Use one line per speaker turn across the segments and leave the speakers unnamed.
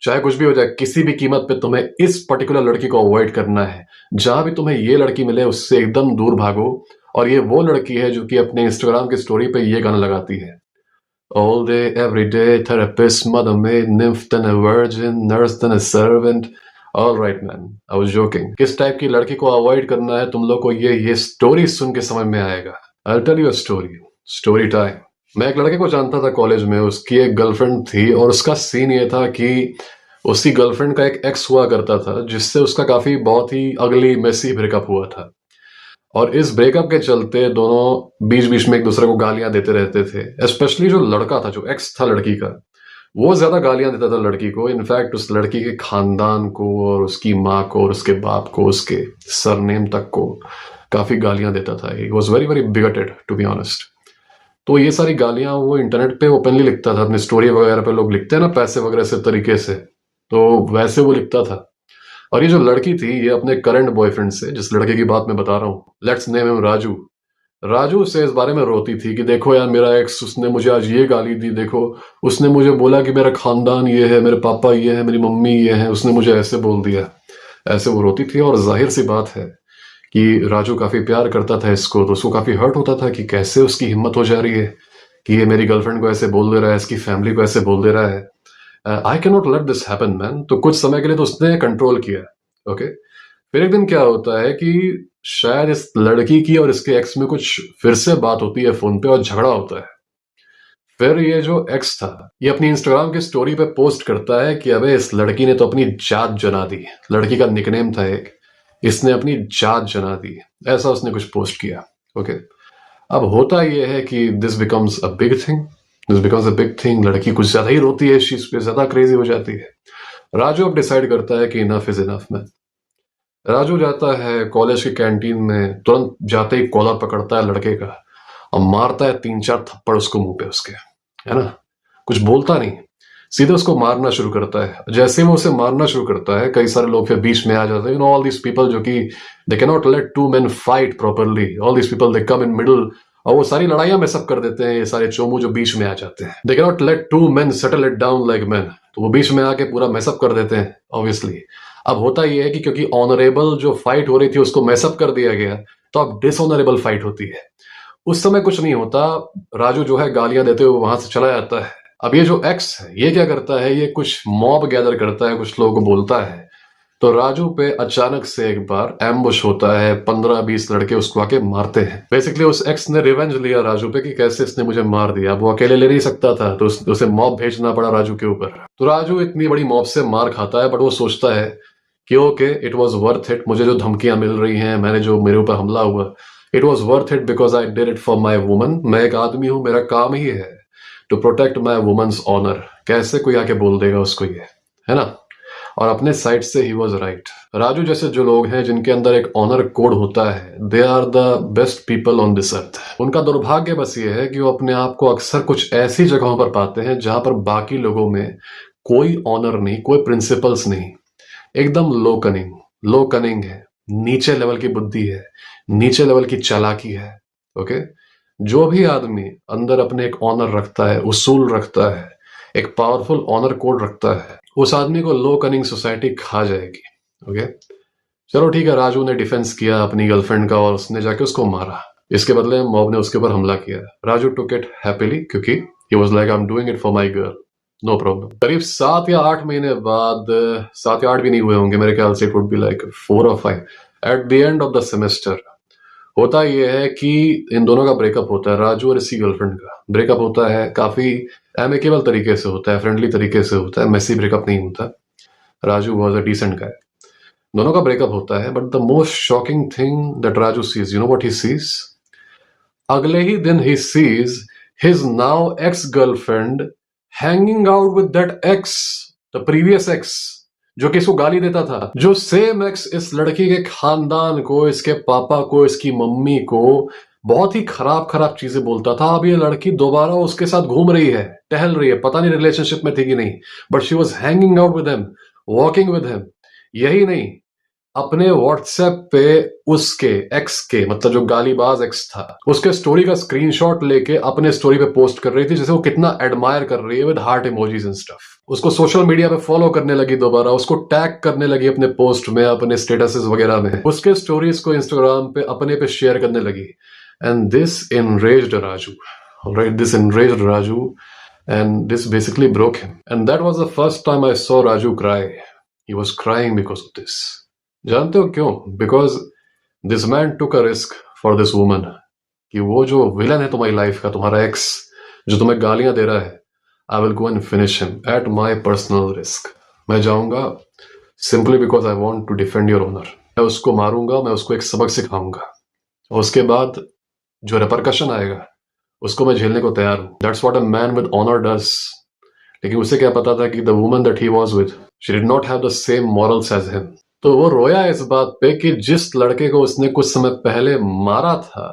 चाहे कुछ भी हो जाए, किसी भी कीमत पे तुम्हें इस पर्टिकुलर लड़की को अवॉइड करना है। जहां भी तुम्हें ये लड़की मिले उससे एकदम दूर भागो। और ये वो लड़की है जो कि अपने इंस्टाग्राम की स्टोरी पे ये गाना लगाती है, all day every day, therapist, mother made, nymph then a virgin, nurse then a servant. All right man, I was joking. किस टाइप की लड़की को अवॉइड करना है तुम लोग को ये स्टोरी सुन के समझ में आएगा। I tell you a story, story time. मैं एक लड़के को जानता था कॉलेज में, उसकी एक गर्लफ्रेंड थी और उसका सीन ये था कि उसकी गर्लफ्रेंड का एक एक्स हुआ करता था जिससे उसका काफी बहुत ही अगली मेसी ब्रेकअप हुआ था। और इस ब्रेकअप के चलते दोनों बीच बीच में एक दूसरे को गालियां देते रहते थे। स्पेशली जो लड़का था, जो एक्स था लड़की का, वो ज्यादा गालियां देता था लड़की को। इनफैक्ट उस लड़की के खानदान को और उसकी माँ को और उसके बाप को, उसके सरनेम तक को काफी गालियां देता था। He was very very bigoted to be honest. तो ये सारी गालियां वो इंटरनेट पे ओपनली लिखता था, अपनी स्टोरी वगैरह पे लोग लिखते हैं ना पैसे वगैरह से तरीके से, तो वैसे वो लिखता था। और ये जो लड़की थी ये अपने करंट बॉयफ्रेंड से, जिस लड़के की बात मैं बता रहा हूँ, let's name him Raju, Raju से इस बारे में रोती थी कि देखो यार मेरा एक्स, उसने मुझे आज ये गाली दी, देखो उसने मुझे बोला कि मेरा खानदान ये है, मेरे पापा ये है, मेरी मम्मी ये है, उसने मुझे ऐसे बोल दिया। ऐसे वो रोती थी। और जाहिर सी बात है कि राजू काफी प्यार करता था इसको, तो उसको काफी हर्ट होता था कि कैसे उसकी हिम्मत हो जा रही है कि ये मेरी गर्लफ्रेंड को ऐसे बोल दे रहा है, इसकी फैमिली को ऐसे बोल दे रहा है। I can not let this happen man. तो कुछ समय के लिए तो उसने कंट्रोल किया। ओके, फिर एक दिन क्या होता है कि शायद इस लड़की की और इसके एक्स में कुछ फिर से बात होती है फोन पे और झगड़ा होता है। फिर ये जो एक्स था ये अपनी इंस्टाग्राम की स्टोरी पे पोस्ट करता है कि अबे इस लड़की ने तो अपनी जात जना दी। लड़की का निकनेम था एक, इसने अपनी जात जना दी, ऐसा उसने कुछ पोस्ट किया। ओके, अब होता यह है कि this becomes a big thing, this becomes a big thing. लड़की कुछ ज्यादा ही रोती है इस चीज पे, ज्यादा क्रेजी हो जाती है। राजू अब डिसाइड करता है कि enough is enough man. Raju जाता है कॉलेज की कैंटीन में, तुरंत जाते ही कॉलर पकड़ता है लड़के का और मारता है 3-4 थप्पड़ उसको मुंह पे उसके, है ना। कुछ बोलता नहीं, सीधे उसको मारना शुरू करता है। जैसे ही वो उसे मारना शुरू करता है कई सारे लोग फिर बीच में आ जाते हैं। You know all these people जो कि they can not let two men fight properly, all these people they come in middle और वो सारी लड़ाइयां मैसअप कर देते हैं। ये सारे चोमू जो बीच में आ जाते हैं, they can not let two men settle it down like man, तो वो बीच में आके पूरा मैसअप कर देते हैं ऑब्वियसली। अब होता यह है कि क्योंकि ऑनरेबल जो फाइट हो रही थी उसको मैसअप कर दिया गया, तो अब डिसऑनरेबल फाइट होती है। उस समय कुछ नहीं होता, राजू जो है गालियां देते हुए वहां से चला जाता है। अब ये जो एक्स है ये क्या करता है, ये कुछ मॉब गैदर करता है, कुछ लोगों को बोलता है। तो राजू पे अचानक से एक बार एम्बुश होता है, 15-20 लड़के उसको आके मारते हैं। बेसिकली उस एक्स ने रिवेंज लिया राजू पे कि कैसे इसने मुझे मार दिया। अब वो अकेले ले नहीं सकता था तो उसे मॉब भेजना पड़ा राजू के ऊपर। तो राजू इतनी बड़ी मॉब से मार खाता है, बट वो सोचता है कि okay it was worth it. मुझे जो धमकियां मिल रही हैं, मैंने जो मेरे ऊपर हमला हुआ, it was worth it because I did it for my woman. मैं एक आदमी हूं, मेरा काम ही है to protect my woman's honour. कैसे कोई आके बोल देगा उसको ये, है ना। और अपने साइड से ही वॉज राइट। राजू जैसे जो लोग हैं जिनके अंदर एक ऑनर कोड होता है, they are the best people on this earth. उनका दुर्भाग्य बस ये है कि वो अपने आप को अक्सर कुछ ऐसी जगहों पर पाते हैं जहां पर बाकी लोगों में कोई ऑनर नहीं, कोई प्रिंसिपल्स नहीं, एकदम लो कनिंग है, नीचे लेवल की बुद्धि है, नीचे लेवल की चालाकी है। ओके, जो भी आदमी अंदर अपने एक ऑनर रखता है, उसूल रखता है, एक पावरफुल ऑनर कोड रखता है, उस आदमी को लो कनिंग सोसाइटी खा जाएगी। ओके, चलो ठीक है, राजू ने डिफेंस किया अपनी गर्लफ्रेंड का और उसने जाके उसको मारा। इसके बदले मॉब ने उसके ऊपर हमला किया। राजू टुक इट हैप्पीली क्योंकि he was like I am doing it for my girl, no problem. करीब 7 या 8 महीने बाद, 7 या 8 भी नहीं हुए होंगे मेरे ख्याल से, इट वुड बी लाइक 4 और 5, at the end of the semester होता यह है कि इन दोनों का ब्रेकअप होता है, राजू और इसकी गर्लफ्रेंड का ब्रेकअप होता है। काफी एमिकेबल तरीके से होता है, फ्रेंडली तरीके से होता है, मेसी ब्रेकअप नहीं होता। Raju was a decent guy. दोनों का ब्रेकअप होता है, but the most shocking thing that Raju sees, you know what he sees? अगले ही दिन he sees his now ex girlfriend hanging out with that ex, the previous ex जो कि इसको गाली देता था। जो सेम एक्स इस लड़की के खानदान को, इसके पापा को, इसकी मम्मी को बहुत ही खराब खराब चीजें बोलता था। अब ये लड़की दोबारा उसके साथ घूम रही है, टहल रही है, पता नहीं रिलेशनशिप में थी कि नहीं, but she was hanging out with him, walking with him. यही नहीं, अपने व्हाट्सएप पे उसके एक्स के मतलब जो गालीबाज एक्स था उसके स्टोरी का स्क्रीनशॉट लेके अपने स्टोरी पे पोस्ट कर रही थी, जैसे वो कितना एडमायर कर रही है with heart emojis and stuff. उसको सोशल मीडिया पे फॉलो करने लगी दोबारा, उसको टैग करने लगी अपने पोस्ट में, अपने स्टेटसेस वगैरह में, उसके स्टोरीज को इंस्टाग्राम पे अपने पे शेयर करने लगी। And this enraged Raju, alright, this enraged Raju, and this basically broke him. And that was the first time I saw Raju cry. He was crying because of this. जानते हो क्यों? Because this man took a risk for this woman. कि वो जो villain है तुम्हारी life का, तुम्हारा एक्स जो तुम्हें गालियां दे रहा है, I will go and finish him at my personal risk. मैं जाऊंगा simply because I want to defend your honour. मैं उसको मारूंगा, मैं उसको एक सबक सिखाऊंगा, और उसके बाद जो रिपरकशन आएगा उसको मैं झेलने को तैयार हूं। That's what a man with honour does. लेकिन उसे क्या पता था कि the woman that he was with, she did not have the same morals as him. तो वो रोया इस बात पे कि जिस लड़के को उसने कुछ समय पहले मारा था,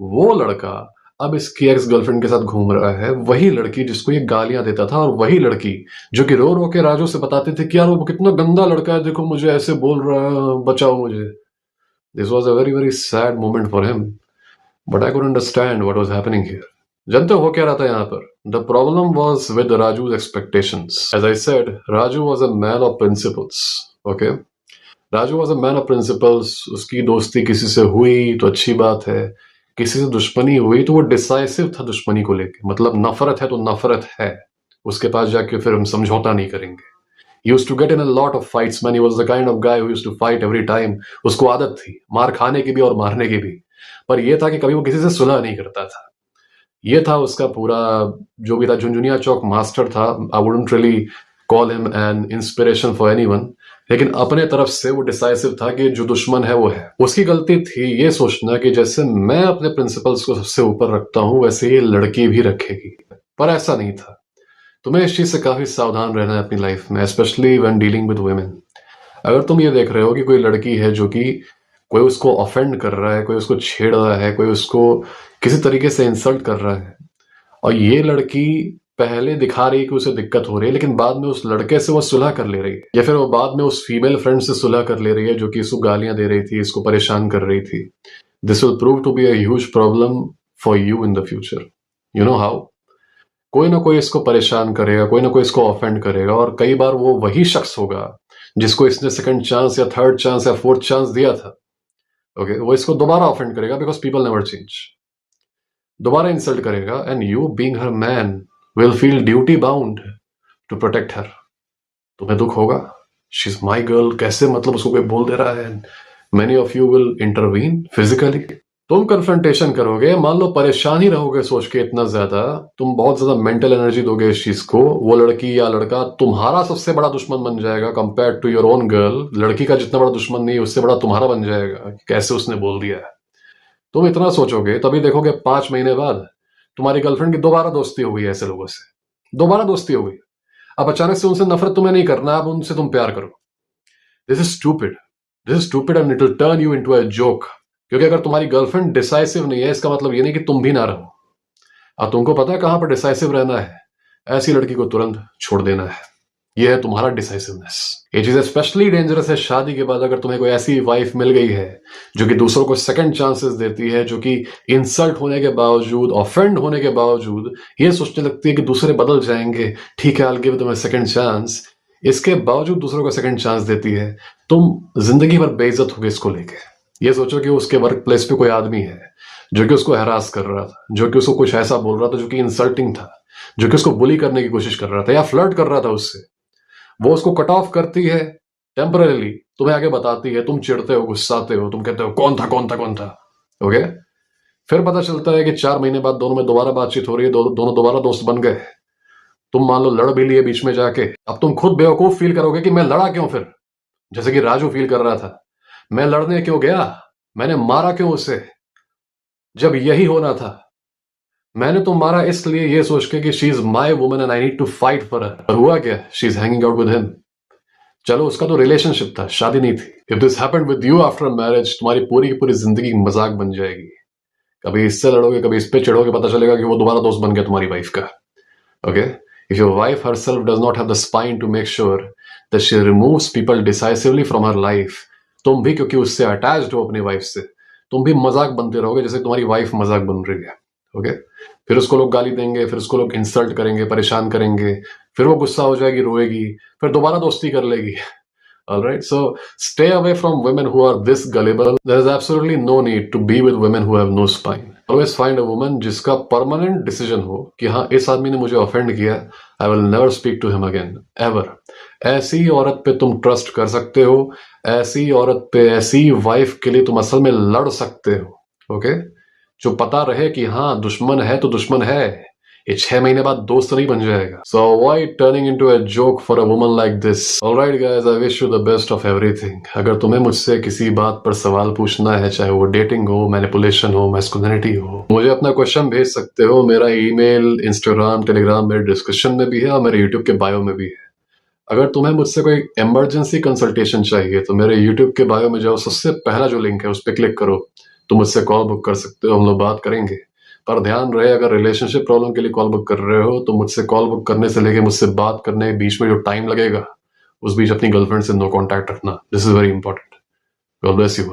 वो लड़का अब इसकी एक्स गर्लफ्रेंड के साथ घूम रहा है। वही लड़की जिसको ये गालियां देता था, और वही लड़की जो कि रो रो के राजू से बताती थी कि यार वो कितना गंदा लड़का है, देखो मुझे ऐसे बोल रहा है, बचाओ मुझे। This was a very very sad moment for him, but I could understand what was happening here. जानते हो क्या रहा था यहाँ पर? The problem was with Raju's expectations. As I said, Raju was a man of principles. Okay, Raju was a man of principles. उसकी दोस्ती किसी से हुई तो अच्छी बात है, किसी से दुश्मनी हुई तो वो डिसाइसिव था दुश्मनी को लेके। मतलब नफरत है तो नफरत है, उसके पास जाके फिर हम समझौता नहीं करेंगे। He used to get in a lot of fights, man. He was the kind of guy who used to fight every time. उसको आदत थी मार खाने की भी और मारने की भी, पर यह था कि कभी वो किसी से सुलह नहीं करता था। ये था उसका पूरा जो भी था। झुनझुनिया चौक मास्टर था। I wouldn't really call him an inspiration for anyone, लेकिन अपने तरफ से वो डिसाइसिव था कि जो दुश्मन है वो है। उसकी गलती थी ये सोचना कि जैसे मैं अपने प्रिंसिपल्स को सबसे ऊपर रखता हूं वैसे ये लड़की भी रखेगी, पर ऐसा नहीं था। तुम्हें इस चीज से काफी सावधान रहना है अपनी लाइफ में, specially when dealing with women. अगर तुम ये देख रहे हो कि कोई लड़की है जो कि कोई उसको ऑफेंड कर रहा है, कोई उसको छेड़ रहा है, कोई उसको किसी तरीके से इंसल्ट कर रहा है, और ये लड़की पहले दिखा रही है कि उसे दिक्कत हो रही है, लेकिन बाद में उस लड़के से वो सुलह कर ले रही है, या फिर वो बाद में उस फीमेल फ्रेंड से सुलह कर ले रही है जो कि इसको गालियां दे रही थी, इसको परेशान कर रही थी, this will prove to be a huge problem for you in the future. You know how? कोई ना कोई इसको परेशान करेगा, कोई ना कोई इसको ऑफेंड करेगा, और कई बार वो वही शख्स होगा जिसको इसने सेकंड चांस या थर्ड चांस या फोर्थ चांस दिया था। ओके, वो इसको दोबारा ऑफेंड करेगा बिकॉज पीपल नेवर चेंज। दोबारा इंसल्ट करेगा, and you being her man will feel duty bound to protect her. तुम्हें दुख होगा, शी इज माई गर्ल, कैसे मतलब उसको कोई बोल दे रहा है। Many of you will intervene physically. तुम कन्फ्रंटेशन करोगे, मान लो परेशान ही रहोगे सोच के इतना ज्यादा, तुम बहुत ज्यादा मेंटल एनर्जी दोगे इस चीज को, वो लड़की या लड़का तुम्हारा सबसे बड़ा दुश्मन बन जाएगा compare to your own girl. लड़की का जितना बड़ा दुश्मन नहीं, उससे बड़ा तुम्हारा बन जाएगा, कैसे उसने बोल दिया है। तुम इतना सोचोगे, तभी देखोगे 5 महीने बाद तुम्हारी गर्लफ्रेंड की दोबारा दोस्ती हो गई ऐसे लोगों से, दोबारा दोस्ती हो गई। अब अचानक से उनसे नफरत तुम्हें नहीं करना, अब उनसे तुम प्यार करो। This is stupid, this is stupid and it will turn you into a joke. क्योंकि अगर तुम्हारी गर्लफ्रेंड डिसाइसिव नहीं है, इसका मतलब ये नहीं कि तुम भी ना रहो। अब तुमको पता है कहां पर डिसाइसिव रहना है, ऐसी लड़की को तुरंत छोड़ देना है। यह है तुम्हारा डिसाइसिवनेस। ये चीज स्पेशली डेंजरस है शादी के बाद। अगर तुम्हें कोई ऐसी वाइफ मिल गई है जो कि दूसरों को सेकंड चांसेस देती है, जो कि इंसल्ट होने के बावजूद, ऑफेंड होने के बावजूद ये सोचने लगती है कि दूसरे बदल जाएंगे, ठीक है I will give them a second chance, इसके बावजूद दूसरों को सेकंड चांस देती है, तुम जिंदगी भर बेइज्जत होगे इसको लेके। ये सोचो कि उसके वर्क प्लेस पे कोई आदमी है जो कि उसको हैरास कर रहा था, जो कि उसको कुछ ऐसा बोल रहा था जो कि इंसल्टिंग था, जो कि उसको बुली करने की कोशिश कर रहा था या फ्लर्ट कर रहा था उससे। वो उसको कट ऑफ करती है टेम्पररीली, तुम्हें आगे बताती है, तुम चिढ़ते हो, गुस्साते हो, तुम कहते हो कौन था कौन था कौन था। ओके, फिर पता चलता है कि 4 महीने बाद दोनों में दोबारा बातचीत हो रही है, दोनों दोबारा दोस्त बन गए। तुम मान लो लड़ भी लिए बीच में जाके, अब तुम खुद बेवकूफ फील करोगे कि मैं लड़ा क्यों फिर, जैसे कि राजू फील कर रहा था, मैं लड़ने क्यों गया, मैंने मारा क्यों उसे, जब यही होना था। मैंने तो मारा इसलिए ये सोच के कि she is my woman and I need to fight for her. और हुआ क्या, she is hanging out with him. चलो उसका तो रिलेशनशिप था, शादी नहीं थी। If this happened with you after marriage, तुम्हारी पूरी की पूरी जिंदगी मजाक बन जाएगी। कभी इससे लड़ोगे, कभी इस पे चिढ़ोगे, पता चलेगा कि वो दोबारा दोस्त बन गया तुम्हारी वाइफ का। Okay, if your wife herself does not have the spine to make sure that she removes people decisively from her life, तुम भी क्योंकि उससे अटैच्ड हो अपनी वाइफ से, तुम भी मजाक बनते रहोगे जैसे तुम्हारी वाइफ मजाक बन रही है। ओके, फिर उसको लोग गाली देंगे, फिर उसको लोग इंसल्ट करेंगे, परेशान करेंगे, फिर वो गुस्सा हो जाएगी, रोएगी, फिर दोबारा दोस्ती कर लेगी। All right, so stay away from women who are this gullible. There is absolutely no need to be with women who have no spine. Always find a woman जिसका permanent decision हो कि हाँ इस आदमी ने मुझे offend किया, I will never speak to him again, ever. ऐसी औरत पे तुम ट्रस्ट कर सकते हो, ऐसी औरत पे, ऐसी वाइफ के लिए तुम असल में लड़ सकते हो। ओके, जो पता रहे कि हाँ दुश्मन है तो दुश्मन है, ये 6 महीने बाद दोस्त नहीं बन जाएगा। So avoid turning into a joke for a woman like this. Alright guys, I wish you the best of everything. अगर तुम्हें मुझसे किसी बात पर सवाल पूछना है, चाहे वो डेटिंग हो, मैनिपुलेशन हो, मैस्कुलिनिटी हो, मुझे अपना क्वेश्चन भेज सकते हो। मेरा ईमेल, इंस्टाग्राम, टेलीग्राम मेरे डिस्क्रिप्शन में भी है और मेरे यूट्यूब के बायो में भी है। अगर तुम्हें मुझसे कोई इमरजेंसी कंसल्टेशन चाहिए तो मेरे यूट्यूब के बायो में जाओ, सबसे पहला जो लिंक है उस पर क्लिक करो, तुम मुझसे कॉल बुक कर सकते हो, हम लोग बात करेंगे। पर ध्यान रहे, अगर रिलेशनशिप प्रॉब्लम के लिए कॉल बुक कर रहे हो तो मुझसे कॉल बुक करने से लेके मुझसे बात करने के बीच में जो टाइम लगेगा, उस बीच अपनी गर्लफ्रेंड से नो कांटेक्ट रखना। This is very important. God bless you.